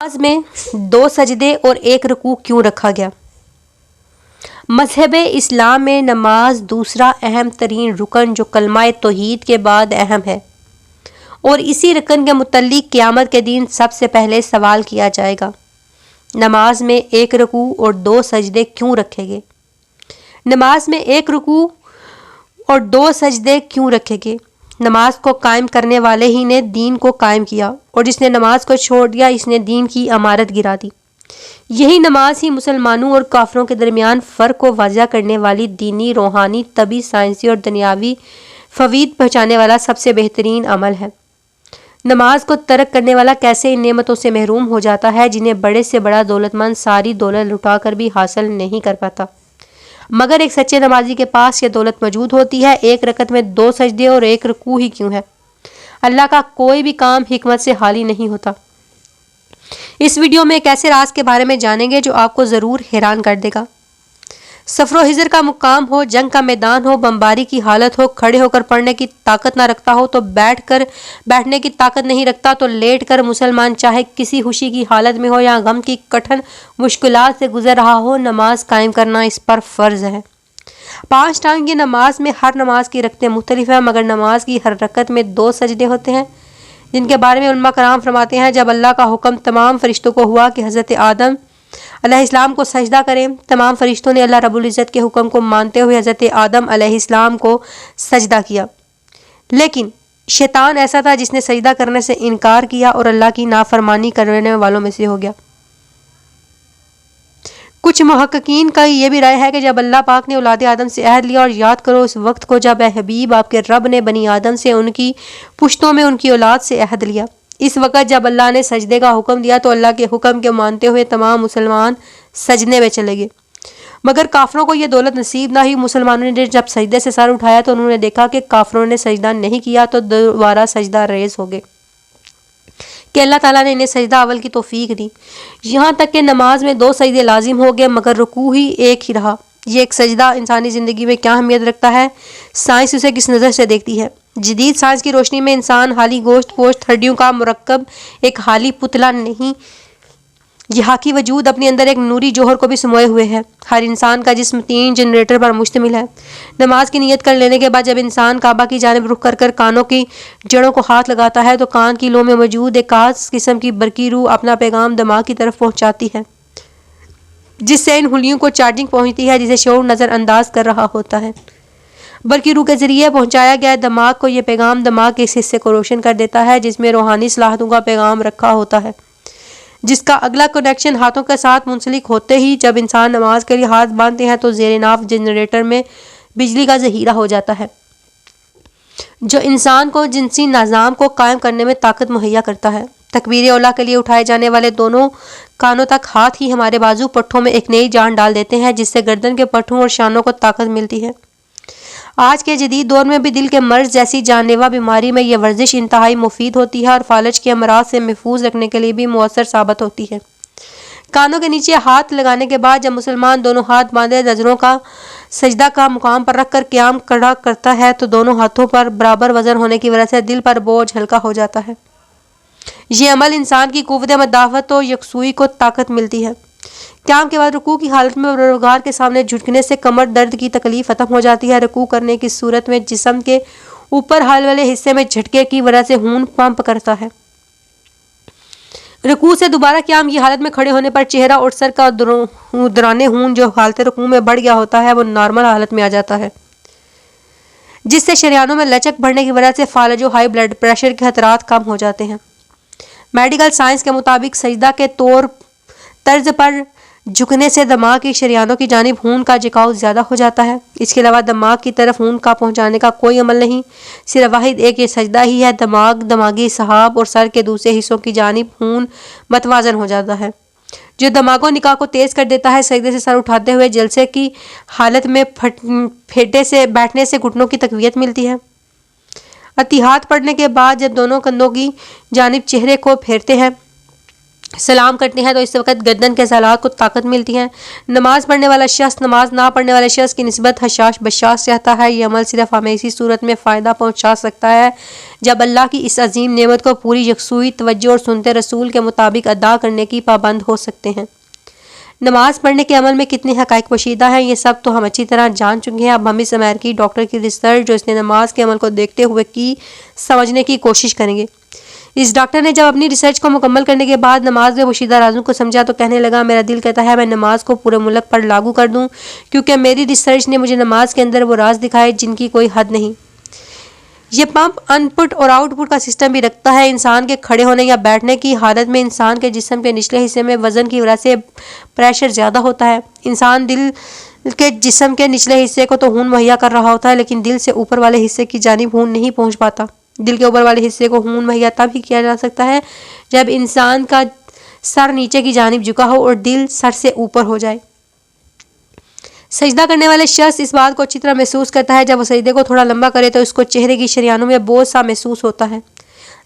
नमाज में 2 सजदे और 1 रुकू क्यों रखा गया? मज़हब इस्लाम में नमाज दूसरा अहम तरीन रुकन जो कलमा तौहीद के बाद अहम है और इसी रुकन के मुतल्लिक क़यामत के दिन सबसे पहले सवाल किया जाएगा। नमाज में 1 रुकू और 2 सजदे क्यों रखे गए? नमाज में 1 रुकू और 2 सजदे क्यों रखे गए? नमाज को कायम करने वाले ही ने दीन को कायम किया और जिसने नमाज को छोड़ दिया इसने दीन की अमारत गिरा दी। यही नमाज ही मुसलमानों और काफिरों के दरमियान फ़र्क को वाज़ा करने वाली दीनी, रूहानी, तबी, साइंसी और दुनियावी फ़वाइद पहुँचाने वाला सबसे बेहतरीन अमल है। नमाज को तर्क करने वाला कैसे इन नेमतों से महरूम हो जाता है जिन्हें बड़े से बड़ा दौलतमंद सारी दौलत लुटा कर भी हासिल नहीं कर पाता। मगर एक सच्चे नमाजी के पास ये दौलत मौजूद होती है। 1 रकत में 2 सजदे और 1 रुकू ही क्यों है? अल्लाह का कोई भी काम हिकमत से खाली नहीं होता। इस वीडियो में एक ऐसे राज के बारे में जानेंगे जो आपको ज़रूर हैरान कर देगा। सफ़रो हिजर का मुकाम हो, जंग का मैदान हो, बमबारी की हालत हो, खड़े होकर पढ़ने की ताकत ना रखता हो तो बैठने की ताकत नहीं रखता तो लेट कर, मुसलमान चाहे किसी खुशी की हालत में हो या गम की कठिन मुश्किलात से गुजर रहा हो, नमाज कायम करना इस पर फ़र्ज़ है। 5 टाइम की नमाज में हर नमाज की रकतें मुख्तलिफ हैं, मगर नमाज की हर रकत में 2 सजदे होते हैं, जिनके बारे में उलमा कराम फरमाते हैं जब अल्लाह का हुक्म तमाम फरिश्तों को हुआ कि हज़रत आदम अलैहिस्सलाम को सजदा करें, तमाम फरिश्तों ने अल्लाह रब्बुल इज़्ज़त के हुक्म को मानते हुए हज़रत आदम अलैहिस्सलाम को सजदा किया। लेकिन शैतान ऐसा था जिसने सजदा करने से इनकार किया और अल्लाह की नाफरमानी करने वालों में से हो गया। कुछ मुहक्किकीन का ये भी राय है कि जब अल्लाह पाक ने औलाद आदम से अहद लिया, और याद करो उस वक्त को जब ए हबीब आपके रब ने बनी आदम से उनकी पुश्तों में उनकी औलाद से अहद लिया। इस वक्त जब अल्लाह ने सजदे का हुक्म दिया तो अल्लाह के हुक्म के मानते हुए तमाम मुसलमान सजने में चले गए, मगर काफिरों को यह दौलत नसीब ना हुई। मुसलमानों ने जब सजदे से सर उठाया तो उन्होंने देखा कि काफिरों ने सजदा नहीं किया, तो दोबारा सजदा रेज़ हो गए कि अल्लाह ताला ने इन्हें सजदा अवल की तौफीक दी। यहाँ तक कि नमाज में 2 सजदे लाजिम हो गए, मगर रुकू ही एक ही रहा। ये एक सजदा इंसानी ज़िंदगी में क्या अहमियत रखता है? साइंस उसे किस नज़र से देखती है? जदीद साइंस की रोशनी में इंसान हाली गोश्त पोश्त हड्डियों का मुरक्कब एक हाली पुतला नहीं, यहाँ की वजूद अपने अंदर एक नूरी जौहर को भी समोए हुए है। हर इंसान का जिस्म 3 जनरेटर पर मुश्तमिल है। नमाज की नीयत कर लेने के बाद जब इंसान काबा की जानिब रुख कर कानों की जड़ों को हाथ लगाता है तो कान की लो में मौजूद एक खास किस्म की बरकी रूह अपना पैगाम दिमाग की तरफ पहुँचाती है, जिससे इन हुलियों को चार्जिंग पहुँचती है, जिसे शऊर नज़रअंदाज कर रहा होता है। बल्कि रूह के ज़रिए पहुँचाया गया दिमाग को यह पैगाम दिमाग के इस हिस्से को रोशन कर देता है जिसमें रूहानी सलाहतों का पैगाम रखा होता है, जिसका अगला कनेक्शन हाथों के साथ मुंसलिक होते ही जब इंसान नमाज के लिए हाथ बांधते हैं तो ज़ेरे नाफ जनरेटर में बिजली का ज़हीरा हो जाता है, जो इंसान को जिनसी निज़ाम को कायम करने में ताकत मुहैया करता है। तकबीर औला के लिए उठाए जाने वाले दोनों कानों तक हाथ ही हमारे बाजू पट्टों में एक नई जान डाल देते हैं, जिससे गर्दन के पट्टों और शानों को ताकत मिलती है। आज के जदीद दौर में भी दिल के मर्ज जैसी जानलेवा बीमारी में यह वर्जिश इंतहाई मुफीद होती है और फालज के अमराज से महफूज रखने के लिए भी मुअस्सर साबित होती है। कानों के नीचे हाथ लगाने के बाद जब मुसलमान दोनों हाथ बांधे नजरों का सजदा का मुकाम पर रखकर क़याम खड़ा करता है तो दोनों हाथों पर बराबर वजन होने की वजह से दिल पर बोझ हल्का हो जाता है। ये अमल इंसान की कुव्वत मदाफ़त और यकसुई को ताकत मिलती है। क़याम के बाद रुकू की हालत में परवरदिगार के सामने झुकने से कमर दर्द की तकलीफ ख़त्म हो जाती है। रुकू करने की सूरत में जिस्म के ऊपर हाल वाले हिस्से में झटके की वजह से खून पंप करता है। रुकू से दोबारा क़याम की हालत में खड़े होने पर चेहरा और सर का दौरान खून जो हालत रुकू में बढ़ गया होता है वो नॉर्मल हालत में आ जाता है, जिससे शरियानों में लचक बढ़ने की वजह से फालज और हाई ब्लड प्रेशर के खतरात कम हो जाते हैं। मेडिकल साइंस के मुताबिक सजदा के तर्ज पर झुकने से दिमाग की शरियानों की जानिब खून का झिकाव ज़्यादा हो जाता है। इसके अलावा दिमाग की तरफ खून का पहुंचाने का कोई अमल नहीं, सिर्फ वाहिद एक ये सजदा ही है। दिमागी सहाब और सर के दूसरे हिस्सों की जानिब खून मतवाजन हो जाता है, जो दिमागो निकाह को तेज़ कर देता है। सजदे से सर उठाते हुए जलसे की हालत में फेटे से बैठने से घुटनों की तकवीत मिलती है। अतिहात पढ़ने के बाद जब दोनों कंधों की जानिब चेहरे को फेरते हैं سلام کرتے ہیں تو اس وقت گردن کے عضلات کو طاقت ملتی ہے۔ نماز پڑھنے والا شخص نماز نہ پڑھنے والے شخص کی نسبت حشاش بشاش رہتا ہے۔ یہ عمل صرف ہمیں اسی صورت میں فائدہ پہنچا سکتا ہے جب اللہ کی اس عظیم نعمت کو پوری یکسوئی توجہ اور سنت رسول کے مطابق ادا کرنے کی پابند ہو سکتے ہیں۔ نماز پڑھنے کے عمل میں کتنے حقائق پوشیدہ ہیں یہ سب تو ہم اچھی طرح جان چکے ہیں۔ اب ہم اس امریکی ڈاکٹر کی ریسرچ جو اس نے نماز کے عمل کو دیکھتے ہوئے کی سمجھنے کی کوشش کریں گے۔ اس ڈاکٹر نے جب اپنی ریسرچ کو مکمل کرنے کے بعد نماز میں پوشیدہ رازوں کو سمجھا تو کہنے لگا، میرا دل کہتا ہے میں نماز کو پورے ملک پر لاگو کر دوں، کیونکہ میری ریسرچ نے مجھے نماز کے اندر وہ راز دکھائے جن کی کوئی حد نہیں۔ یہ پمپ ان پٹ اور آؤٹ پٹ کا سسٹم بھی رکھتا ہے۔ انسان کے کھڑے ہونے یا بیٹھنے کی حالت میں انسان کے جسم کے نچلے حصے میں وزن کی وجہ سے پریشر زیادہ ہوتا ہے۔ انسان دل کے جسم کے نچلے حصے کو تو خون مہیا کر رہا ہوتا ہے، لیکن دل سے اوپر والے حصے کی جانب خون نہیں پہنچ پاتا۔ دل کے اوپر والے حصے کو خون مہیا تب ہی کیا جا سکتا ہے جب انسان کا سر نیچے کی جانب جھکا ہو اور دل سر سے اوپر ہو جائے۔ سجدہ کرنے والے شخص اس بات کو اچھی طرح محسوس کرتا ہے۔ جب وہ سجدے کو تھوڑا لمبا کرے تو اس کو چہرے کی شریانوں میں بوجھ سا محسوس ہوتا ہے۔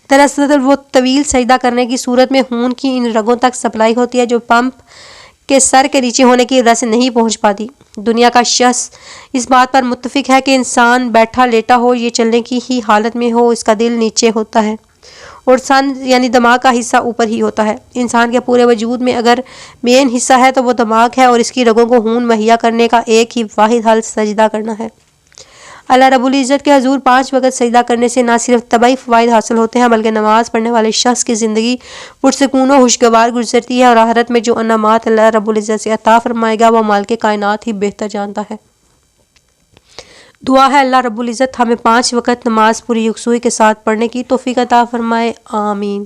دراصل وہ طویل سجدہ کرنے کی صورت میں خون کی ان رگوں تک سپلائی ہوتی ہے جو پمپ کے سر کے نیچے ہونے کی وجہ سے نہیں پہنچ پاتی۔ دنیا کا شخص اس بات پر متفق ہے کہ انسان بیٹھا لیٹا ہو یا چلنے کی ہی حالت میں ہو، اس کا دل نیچے ہوتا ہے اور سن یعنی دماغ کا حصہ اوپر ہی ہوتا ہے۔ انسان کے پورے وجود میں اگر مین حصہ ہے تو وہ دماغ ہے، اور اس کی رگوں کو خون مہیا کرنے کا ایک ہی واحد حل سجدہ کرنا ہے۔ اللہ رب العزت کے حضور 5 وقت سجدہ کرنے سے نہ صرف طبعی فوائد حاصل ہوتے ہیں بلکہ نماز پڑھنے والے شخص کی زندگی پرسکون و خوشگوار گزرتی ہے، اور آخرت میں جو انعامات اللہ رب العزت سے عطا فرمائے گا وہ مالک کائنات ہی بہتر جانتا ہے۔ دعا ہے اللہ رب العزت ہمیں 5 وقت نماز پوری یکسوئی کے ساتھ پڑھنے کی توفیق عطا فرمائے، آمین۔